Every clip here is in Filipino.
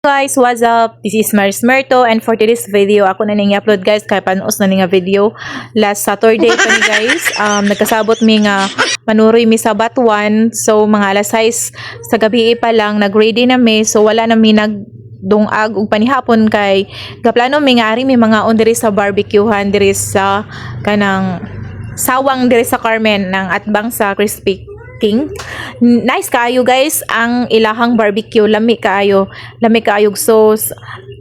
guys, what's up? This is Maris Merto, and for today's video, ako na ning i-upload guys kay panos na ning video last Saturday pa ni guys. Nagkasabot mi nga manuroy mi sa Batuan. So mga alas 6 sa gabi pa lang nag-ready na mi. So wala na mi dungag ug panihapon kay gaplano mi nga ari mi mga on diri sa barbecuehan diri sa kanang sawang diri sa Carmen ng atbang sa Crispy King. Nice kaayo guys ang ilahang barbecue, lami kaayo sauce.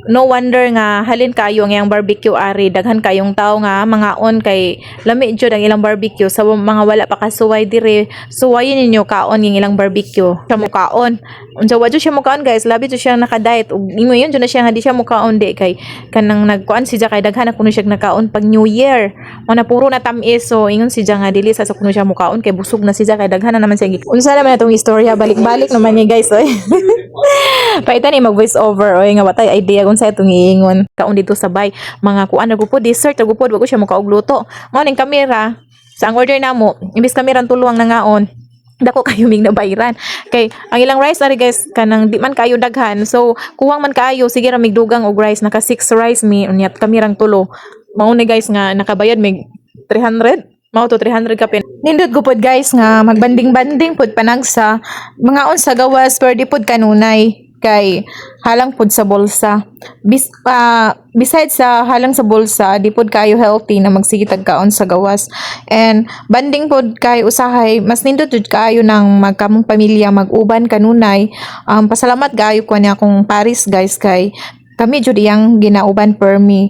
No wonder nga halin kayo ang iyang barbecue ari, daghan kayong tao nga mga on kay lami jud ang ilang barbecue sa mga wala pa kasuway dire. Suwayin ninyo kaon yung ilang barbecue sa mukaon. Unsa wa jud siya mukaon guys, labi jud siya naka-diet ug imo yun jud na siya nga di siya mukaon di kay kanang nagkuan siya kay daghan kuno siya nakaon pag New Year. Mana puro na tamis, so ingon siya nga dili sa kuno siya mukaon kay busog na siya kay daghan na naman siya. Unsa naman atong istorya, balik-balik naman ni guys oy. Paitan ni mag voice over oy nga watay idea kung sa itong iingon kaon dito sa bay mga kuan nagupod dessert nagupod wag ko siya mukaog luto mo ning kamera sa ang order namo imbis kamera tulong nangaon dako kayo mig nabayaran kay ang ilang rice ari guys kanang di man kayo daghan, so kuwang man kayo sige ra mig dugang og rice naka 6 rice mi unyat kamerang tulo mao ni guys nga nakabayad mig 300 mao to 300 ka pin. Nindot ko pod guys nga magbanding-banding pod panagsa mga on sa gawas per di pod kanunay kay halang pod sa bulsa. Besides sa halang sa bulsa, di pod kayo healthy na magsigitag kaon sa gawas. And banding pod kay usahay mas nindot jud kayo ng magkamong pamilya mag-uban kanunay. Pasalamat gayo ko niya akong Paris guys kay kami jud iyang ginauban per me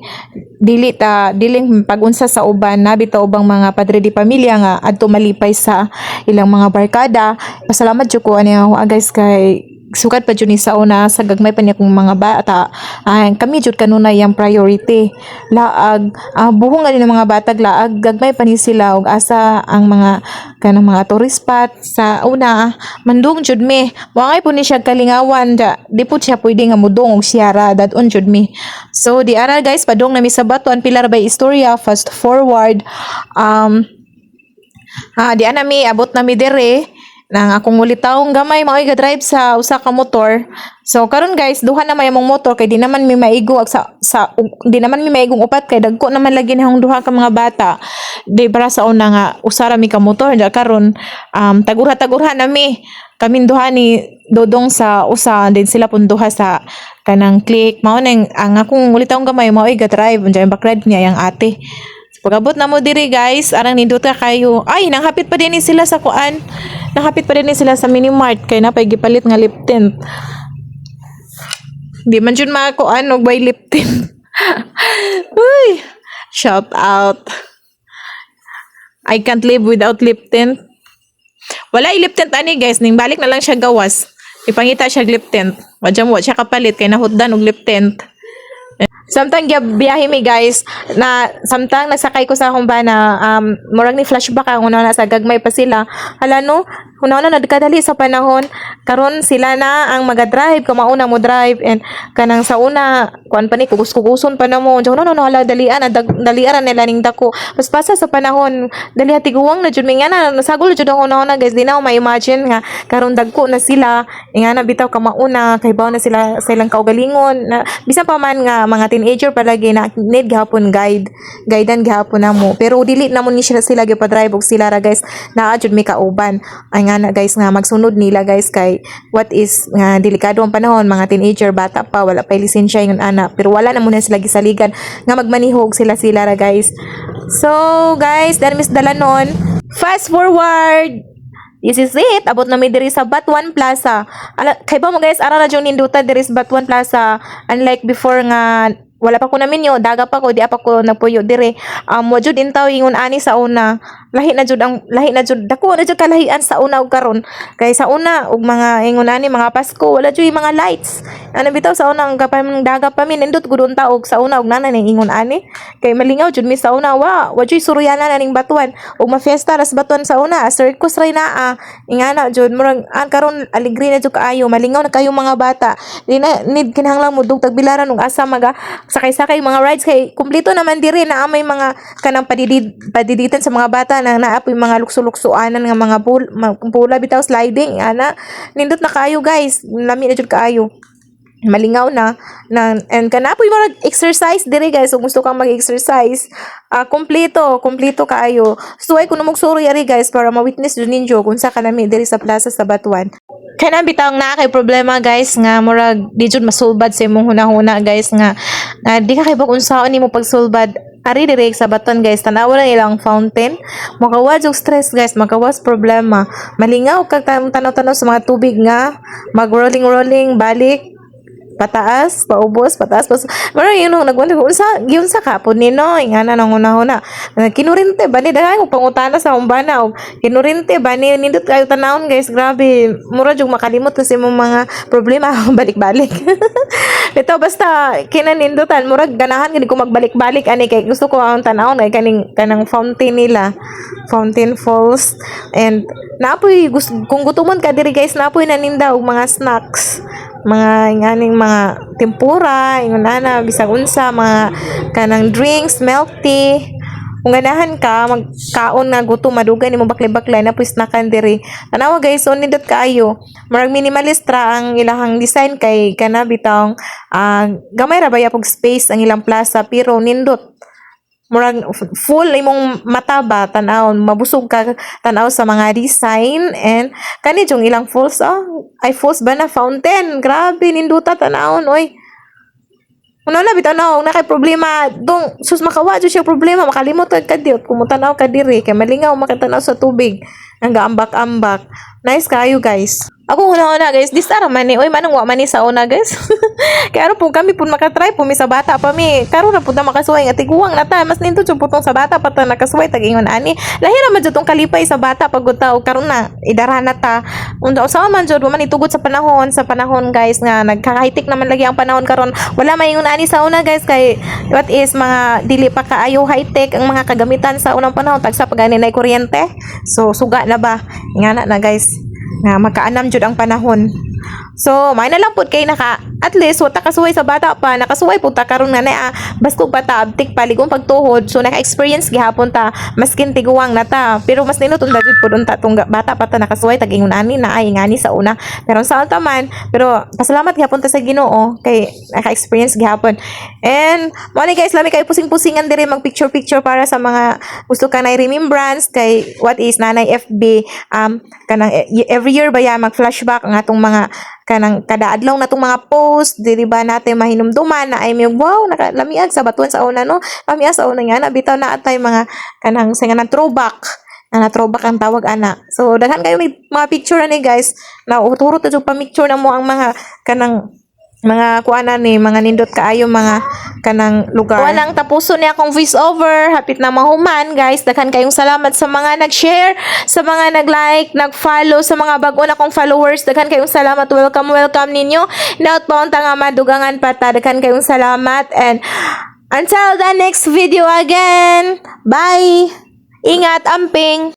diling pagunsa sa uban na bitaw ubang mga padre di pamilya nga adto malipay sa ilang mga barkada. Pasalamat jud ko niya guys kay sukat pa jud ni sa una sa gagmay pa niya kong mga bata kami jud kanunay yang priority laag buhong nga din ng mga bata laag gagmay pa ni sila og asa ang mga kanang mga tourist spot sa una mandung jud mi wangay po ni siya kalingawan di po siya pwede nga mudong og siyara dadon jud mi. So di ara guys padong na mi sa Batuan pilar by istorya fast forward di ana mi abot na mi dire nang akong ulitaong gamay maoy ga-drive sa usa ka motor. So karon guys duha na may among motor kay di naman mi maigo di naman mi maigong upat kay dagko naman lagi nahong duha ka mga bata. Di para sa una nga usara mi ka motor ja karon tagurha na mi kaming duha ni dodong sa usa din sila pun duha sa kanang click mao nang ang akong ulitaong gamay maoy ga-drive unsa yung backride niya yang ate. Pagabot na mo diri guys, arang nindot ka kayo. Ay, nanghapit pa din ni sila sa kuan. Nanghapit pa din ni sila sa Minimart kay napay gipalit nga lip tint. Di man jud makuan og bay lip tint. Uy, shout out. I can't live without lip tint. Wala lip tint ani guys, ning balik na lang siya gawas. Ipangita siya lip tint. Wa siya kapalit kay nahutdan og lip tint. Samtang biyahe mi guys na samtang nasakay ko sa akong bana murag ni flashback ang una na sa gagmay pa sila hala no una nagkadali sa panahon karon sila na ang maga-drive kumauna mo drive and kanang sa una kuan pa ni kugus-kuguson pa na mo no hala dalian nila ning dako pas pasa sa panahon dali tiguwang na jud mi nga na nasagol jud ang una guys di na ma imagine nga karon dagko na sila nga na bitaw kamauna kay baw na sila sa ilang kaugalingon na bisan pa man nga mga teenager palagi na need gihapon guidean gihapon namo pero dili na mo ni sila gipa-drive og sila ra guys naa jud mi kauban ay nga na guys nga magsunod nila guys kay what is nga delikado ang panahon mga teenager bata pa wala pa lisensya ingon ana pero wala na muna sila gisaligan nga magmanihog sila ra guys. So guys dan mis dalanon fast forward. This is it. Abot na mi diri sa Batuan Plaza. Kay ba mo guys, ara na jud ninduta diri sa Batuan Plaza. Unlike before nga wala pa ko namin yo, daga pa ko, di pa ko nagpuyo dire. Wa jud intaw ingon ani sa una. Lahi na jud dako na jud kalahian sa una ug karon. Kay sa una ug mga ingon ani mga Pasko, wala jud mga lights. Ano bitaw sa una ang kapam daga pa mi nindot gud unta og sa una og nana ning ingon ani. Kay malingaw jud mi sa una wa jud suryanan na ning Batuan ug ma-fiesta ras Batuan sa una. Circus ray naa. Ingana jud murag karon aligre na jud kaayo, malingaw na kayo mga bata. Di na need kinahanglan mo dugtag bilaran ug asa maga sakay-sakay mga rides kay kumpleto naman diri na may mga kanang padiditan sa mga bata na naapoy mga lukso-luksoanan nga mga pula bitaw sliding ana nindot na kayo guys lami na jud kaayo. malingaw na and kanapoy mo exercise dire guys kung gusto kang mag-exercise kompleto kaayo so ay kuno magsuri ari guys para ma-witness jud ninyo kung sa kanami dire sa plaza sa Batuan kana bitang na kay problema guys nga murag di jud masulbad sa imong hunahuna guys nga di ka kay ba kung saan nimo pagsulbad ari dire sa Batuan guys tanaw lang ilang fountain makawas og stress guys makawas problema malingaw kag tanaw-tanaw sa mga tubig nga mag rolling balik pataas, paubos, pataas, paubos. Pero yun nung nagwanda ko, yun sa kapon ni no, nga na nang una-una. Kinurinte ba ni, dahil ko pangutana sa umbana, kinurinte ba ni, nindot kayo tanawon guys, grabe, mura yung makalimot kasi mong mga problema, balik-balik. Ito basta, kinanindutan, mura ganahan, hindi ko magbalik-balik, ani, kay gusto ko ang tanawon, kay kanang fountain nila, Fountain Falls, and naapoy, kung gutumon ka diri guys, naapoy naninda og mga snacks, mga nganing mga tempura, ingon ana bisag unsa mga kanang drinks, milk tea. Kung ganahan ka magkaon nga gutom madugay nimo baklay-baklay na puis nakan diri. Tanawa guys, so nindot kaayo. Murag minimalist ra ang ilahang design kay kana bitang gamay ra baya pog space ang ilang plaza pero nindot murag full imong mata ba tanaw mabusog ka tanaw sa mga design and kani yung ilang falls ay falls ba na fountain grabe ninduta tanawon oy kuno na bitaw na kay problema dong sus makawa jud siya problema makalimot ka diot kumutanaw ka diri kay malingaw makatanaw sa tubig ang gaambak-ambak nice kayo guys. Ako una guys, di sa man ni. Oy, manong wa man ni sa una guys. Kaya po kami pun makatry po mi sa bata pa mi. Karon na pud na makasuway nga tiguang na ta. Mas ninto jud putong sa bata pa ta nakasuway tag ingon ani. Lahira man jud tong kalipay sa bata pag utaw karon na idarahan na ta. Unda usaha man jud man itugod sa panahon guys nga nagkakahitik naman lagi ang panahon karon. Wala maingon ani sa una guys kay what is mga dili pa kaayo high tech ang mga kagamitan sa unang panahon tagsa pagani na kuryente. So suga na ba? Ingana na guys nga makaanam jud ang panahon. So, may na lang pud kay naka at least wata kasuway sa bata pa, nakasuway pud ta karon nga na basko pa ta abtik paligong pagtuhod. So naka-experience gihapon ta maskin tiguwang na ta. Pero mas ninuton da jud pud unta tong bata pa ta nakasuway tag ingon ani na ay ngani sa una. Pero sa alta man, pero pasalamat gihapon ta sa Ginoo kay naka-experience gihapon. And mo ni guys, lami kay pusing-pusingan diri mag picture para sa mga gusto ka na remembrance kay what is nanay FB kanang every year ba ya mag flashback ang atong mga kanang kada adlaw na tong mga post dili ba natin mahinumduman na ay may wow nakalamiag sa Batuan sa una no lamiag sa una nga na bitaw na atay mga kanang sa nga throwback na throwback ang tawag ana so daghan kayo may mga picture ni guys na uturo to pa picture na mo ang mga kanang mga kuana ni mga nindot kaayo mga kanang lugar. Walang tapuson ni akong voice over. Hapit na mahuman guys. Daghan kayong salamat sa mga nag-share, sa mga nag-like, nag-follow, sa mga bago na kong followers. Daghan kayong salamat. Welcome ninyo. Naut pa unta nga madugangan pa ta. Daghan kayong salamat and until the next video again. Bye. Ingat amping.